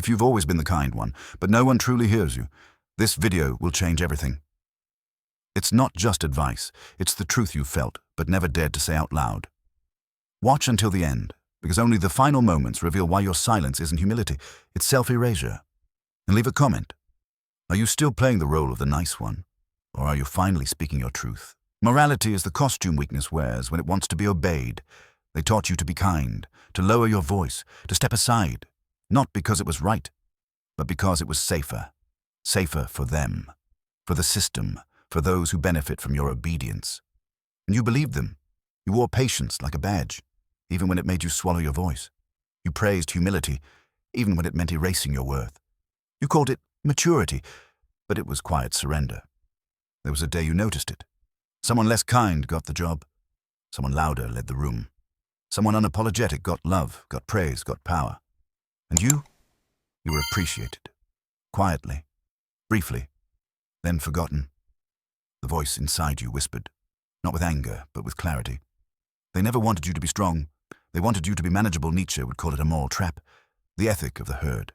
If you've always been the kind one, but no one truly hears you, this video will change everything. It's not just advice, it's the truth you've felt, but never dared to say out loud. Watch until the end, because only the final moments reveal why your silence isn't humility, it's self-erasure. And leave a comment. Are you still playing the role of the nice one? Or are you finally speaking your truth? Morality is the costume weakness wears when it wants to be obeyed. They taught you to be kind, to lower your voice, to step aside, not because it was right, but because it was safer. Safer for them, for the system, for those who benefit from your obedience. And you believed them. You wore patience like a badge, even when it made you swallow your voice. You praised humility, even when it meant erasing your worth. You called it maturity, but it was quiet surrender. There was a day you noticed it. Someone less kind got the job. Someone louder led the room. Someone unapologetic got love, got praise, got power. And you were appreciated. Quietly, briefly, then forgotten. The voice inside you whispered, not with anger, but with clarity. They never wanted you to be strong. They wanted you to be manageable. Nietzsche would call it a moral trap, the ethic of the herd.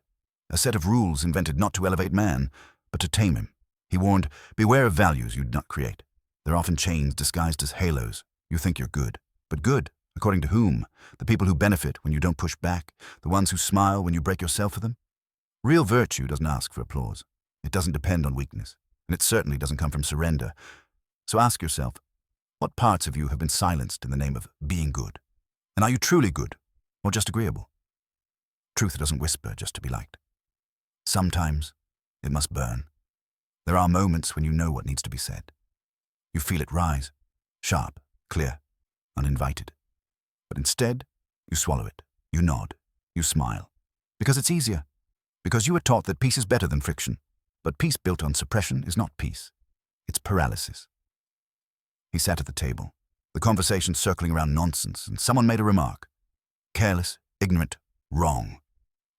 A set of rules invented not to elevate man, but to tame him. He warned, beware of values you'd not create. They're often chains disguised as halos. You think you're good. But good, according to whom? The people who benefit when you don't push back, the ones who smile when you break yourself for them? Real virtue doesn't ask for applause. It doesn't depend on weakness, and it certainly doesn't come from surrender. So ask yourself, what parts of you have been silenced in the name of being good? And are you truly good, or just agreeable? Truth doesn't whisper just to be liked. Sometimes it must burn. There are moments when you know what needs to be said. You feel it rise, sharp, clear, uninvited. But instead, you swallow it, you nod, you smile. Because it's easier. Because you were taught that peace is better than friction. But peace built on suppression is not peace. It's paralysis. He sat at the table, the conversation circling around nonsense, and someone made a remark. Careless, ignorant, wrong.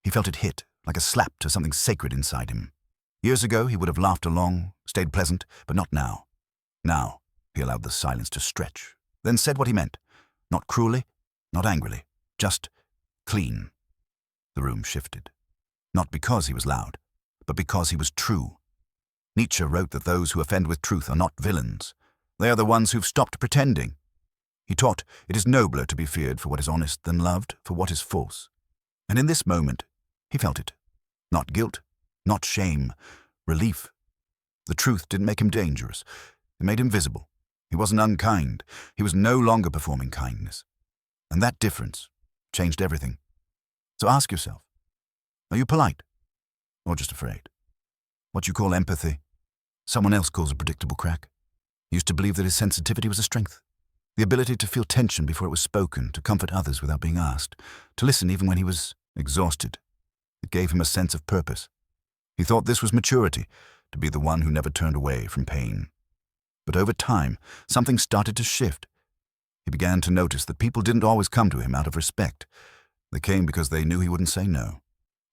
He felt it hit, like a slap to something sacred inside him. Years ago, he would have laughed along, stayed pleasant, but not now. Now, he allowed the silence to stretch, then said what he meant. Not cruelly, not angrily, just clean. The room shifted. Not because he was loud, but because he was true. Nietzsche wrote that those who offend with truth are not villains. They are the ones who've stopped pretending. He taught it is nobler to be feared for what is honest than loved for what is false. And in this moment, he felt it. Not guilt, not shame, relief. The truth didn't make him dangerous. It made him visible. He wasn't unkind. He was no longer performing kindness. And that difference changed everything. So ask yourself, are you polite? Or just afraid? What you call empathy, someone else calls a predictable crack. He used to believe that his sensitivity was a strength. The ability to feel tension before it was spoken, to comfort others without being asked, to listen even when he was exhausted. It gave him a sense of purpose. He thought this was maturity, to be the one who never turned away from pain. But over time, something started to shift. He began to notice that people didn't always come to him out of respect. They came because they knew he wouldn't say no.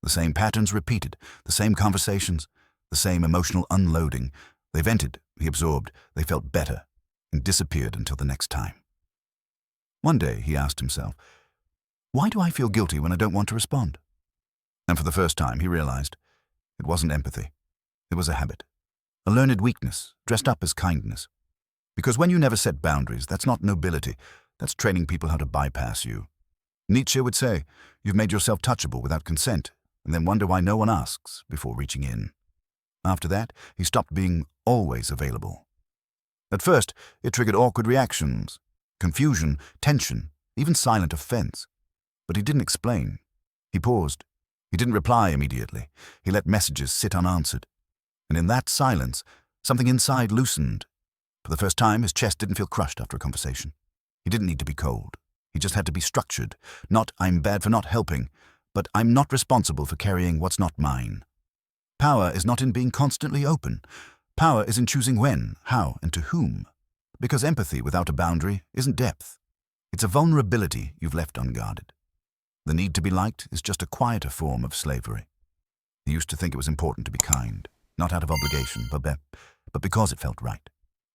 The same patterns repeated, the same conversations, the same emotional unloading. They vented, he absorbed, they felt better, and disappeared until the next time. One day, he asked himself, why do I feel guilty when I don't want to respond? And for the first time, he realized it wasn't empathy. It was a habit, a learned weakness dressed up as kindness. Because when you never set boundaries, that's not nobility. That's training people how to bypass you. Nietzsche would say, you've made yourself touchable without consent, and then wonder why no one asks before reaching in. After that, he stopped being always available. At first, it triggered awkward reactions, confusion, tension, even silent offense. But he didn't explain. He paused. He didn't reply immediately. He let messages sit unanswered. And in that silence, something inside loosened. For the first time, his chest didn't feel crushed after a conversation. He didn't need to be cold. He just had to be structured. Not, I'm bad for not helping, but I'm not responsible for carrying what's not mine. Power is not in being constantly open. Power is in choosing when, how, and to whom. Because empathy without a boundary isn't depth. It's a vulnerability you've left unguarded. The need to be liked is just a quieter form of slavery. He used to think it was important to be kind, not out of obligation, but because it felt right.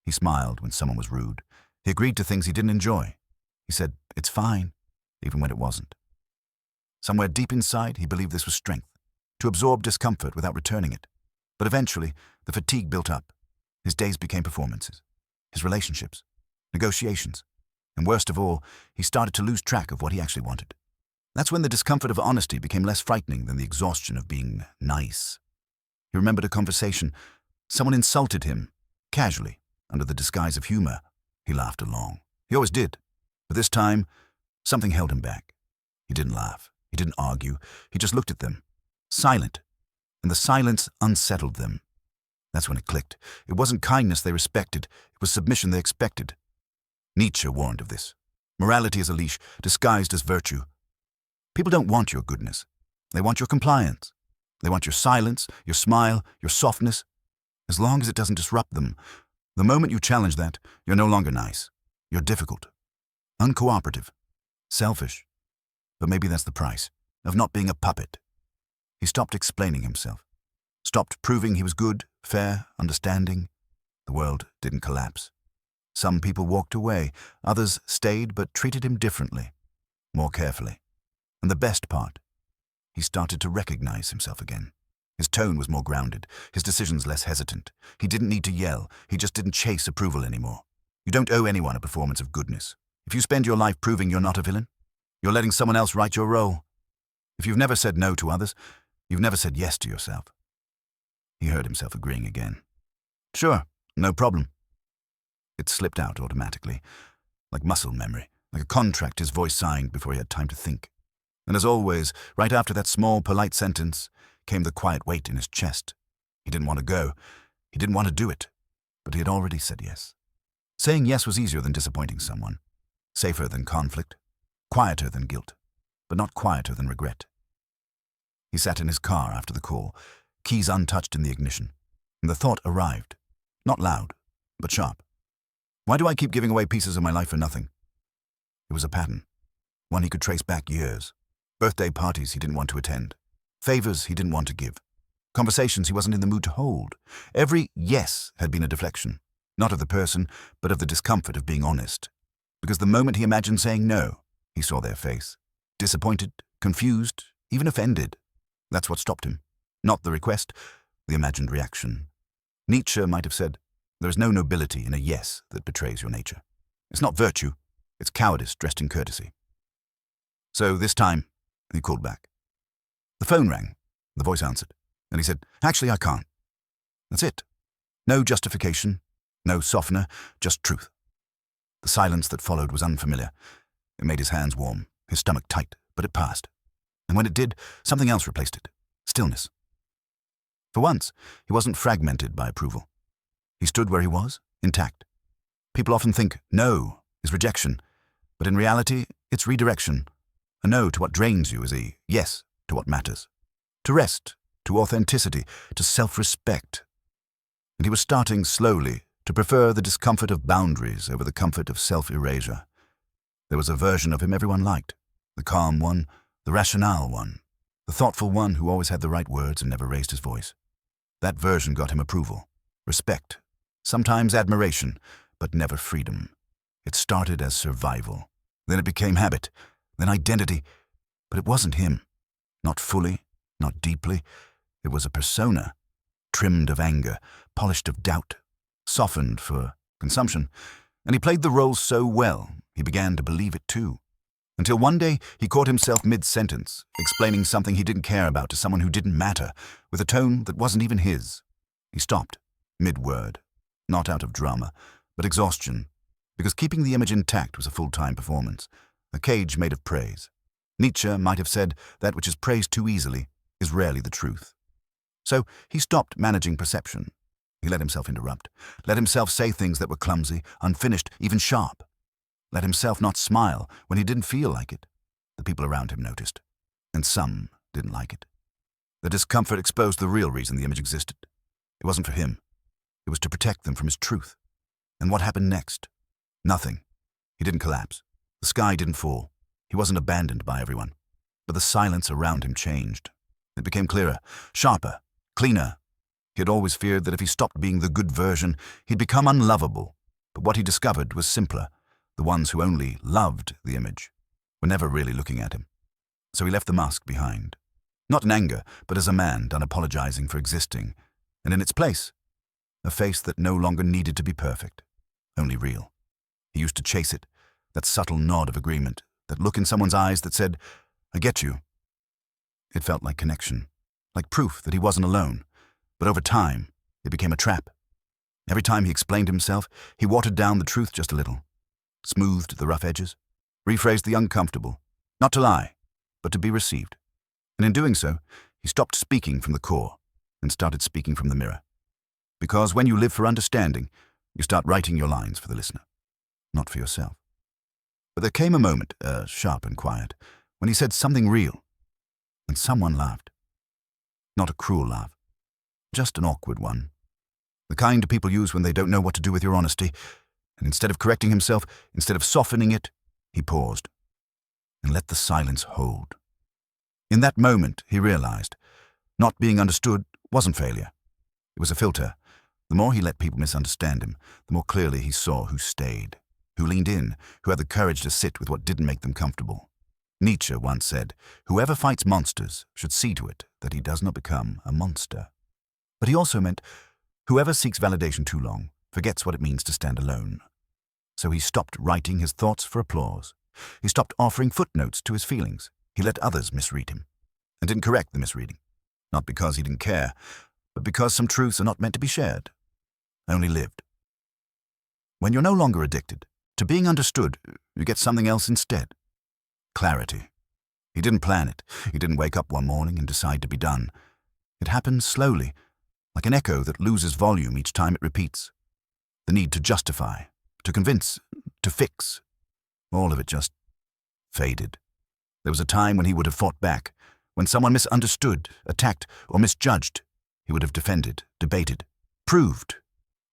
He smiled when someone was rude. He agreed to things he didn't enjoy. He said, it's fine, even when it wasn't. Somewhere deep inside, he believed this was strength. to absorb discomfort without returning it. But eventually, the fatigue built up. His days became performances, his relationships, negotiations, and worst of all, he started to lose track of what he actually wanted. That's when the discomfort of honesty became less frightening than the exhaustion of being nice. He remembered a conversation. Someone insulted him, casually, under the disguise of humor. He laughed along. He always did. But this time, something held him back. He didn't laugh. He didn't argue. He just looked at them, silent, and the silence unsettled them. That's when it clicked. It wasn't kindness they respected. It was submission they expected. Nietzsche warned of this. Morality is a leash, disguised as virtue. People don't want your goodness. They want your compliance. They want your silence, your smile, your softness. As long as it doesn't disrupt them, the moment you challenge that, you're no longer nice. You're difficult, uncooperative, selfish. But maybe that's the price of not being a puppet. He stopped explaining himself, stopped proving he was good, fair, understanding. The world didn't collapse. Some people walked away, others stayed but treated him differently, more carefully. And the best part, he started to recognize himself again. His tone was more grounded, his decisions less hesitant. He didn't need to yell, he just didn't chase approval anymore. You don't owe anyone a performance of goodness. If you spend your life proving you're not a villain, you're letting someone else write your role. If you've never said no to others, you've never said yes to yourself. He heard himself agreeing again. Sure, no problem. It slipped out automatically, like muscle memory, like a contract his voice signed before he had time to think. And as always, right after that small, polite sentence, came the quiet weight in his chest. He didn't want to go. He didn't want to do it. But he had already said yes. Saying yes was easier than disappointing someone. Safer than conflict. Quieter than guilt. But not quieter than regret. He sat in his car after the call, keys untouched in the ignition. And the thought arrived. Not loud, but sharp. Why do I keep giving away pieces of my life for nothing? It was a pattern. One he could trace back years. Birthday parties he didn't want to attend. Favors he didn't want to give. Conversations he wasn't in the mood to hold. Every yes had been a deflection. Not of the person, but of the discomfort of being honest. Because the moment he imagined saying no, he saw their face. Disappointed, confused, even offended. That's what stopped him. Not the request, the imagined reaction. Nietzsche might have said, there is no nobility in a yes that betrays your nature. It's not virtue, it's cowardice dressed in courtesy. So this time, he called back. The phone rang. The voice answered. And he said, actually, I can't. That's it. No justification, no softener, just truth. The silence that followed was unfamiliar. It made his hands warm, his stomach tight, but it passed. And when it did, something else replaced it. Stillness. For once, he wasn't fragmented by approval. He stood where he was, intact. People often think no is rejection, but in reality, it's redirection. A no to what drains you is a yes to what matters. To rest, to authenticity, to self-respect. And he was starting slowly to prefer the discomfort of boundaries over the comfort of self-erasure. There was a version of him everyone liked, the calm one, the rationale one, the thoughtful one who always had the right words and never raised his voice. That version got him approval, respect, sometimes admiration, but never freedom. It started as survival. Then it became habit, then identity. But it wasn't him. Not fully, not deeply. It was a persona, trimmed of anger, polished of doubt, softened for consumption. And he played the role so well, he began to believe it too. Until one day, he caught himself mid-sentence, explaining something he didn't care about to someone who didn't matter, with a tone that wasn't even his. He stopped, mid-word, not out of drama, but exhaustion, because keeping the image intact was a full-time performance, a cage made of praise. Nietzsche might have said that which is praised too easily is rarely the truth. So he stopped managing perception. He let himself interrupt, let himself say things that were clumsy, unfinished, even sharp. Let himself not smile when he didn't feel like it. The people around him noticed, and some didn't like it. The discomfort exposed the real reason the image existed. It wasn't for him. It was to protect them from his truth. And what happened next? Nothing. He didn't collapse. The sky didn't fall. He wasn't abandoned by everyone. But the silence around him changed. It became clearer, sharper, cleaner. He had always feared that if he stopped being the good version, he'd become unlovable. But what he discovered was simpler. The ones who only loved the image were never really looking at him. So he left the mask behind. Not in anger, but as a man done apologizing for existing, and in its place, a face that no longer needed to be perfect, only real. He used to chase it, that subtle nod of agreement, that look in someone's eyes that said, "I get you." It felt like connection, like proof that he wasn't alone, but over time, it became a trap. Every time he explained himself, he watered down the truth just a little, smoothed the rough edges, rephrased the uncomfortable, not to lie, but to be received. And in doing so, he stopped speaking from the core and started speaking from the mirror. Because when you live for understanding, you start writing your lines for the listener, not for yourself. But there came a moment, sharp and quiet, when he said something real, and someone laughed. Not a cruel laugh, just an awkward one. The kind people use when they don't know what to do with your honesty, and instead of correcting himself, instead of softening it, he paused and let the silence hold. In that moment, he realized, not being understood wasn't failure. It was a filter. The more he let people misunderstand him, the more clearly he saw who stayed, who leaned in, who had the courage to sit with what didn't make them comfortable. Nietzsche once said, "Whoever fights monsters should see to it that he does not become a monster." But he also meant, whoever seeks validation too long forgets what it means to stand alone. So he stopped writing his thoughts for applause. He stopped offering footnotes to his feelings. He let others misread him, and didn't correct the misreading. Not because he didn't care, but because some truths are not meant to be shared, only lived. When you're no longer addicted to being understood, you get something else instead. Clarity. He didn't plan it. He didn't wake up one morning and decide to be done. It happened slowly, like an echo that loses volume each time it repeats. The need to justify, to convince, to fix, all of it just faded. There was a time when he would have fought back. When someone misunderstood, attacked, or misjudged, he would have defended, debated, proved.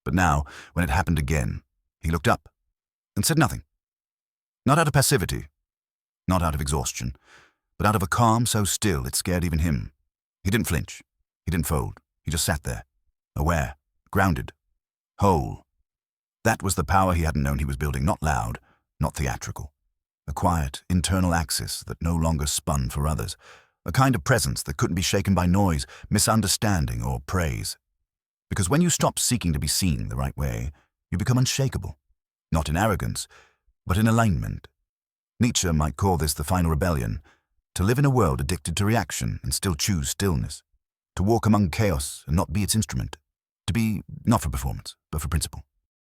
But now, when it happened again, he looked up and said nothing. Not out of passivity, not out of exhaustion, but out of a calm so still it scared even him. He didn't flinch. He didn't fold. He just sat there, aware, grounded, whole. That was the power he hadn't known he was building, not loud, not theatrical. A quiet, internal axis that no longer spun for others. A kind of presence that couldn't be shaken by noise, misunderstanding, or praise. Because when you stop seeking to be seen the right way, you become unshakable. Not in arrogance, but in alignment. Nietzsche might call this the final rebellion. To live in a world addicted to reaction and still choose stillness. To walk among chaos and not be its instrument. To be, not for performance, but for principle.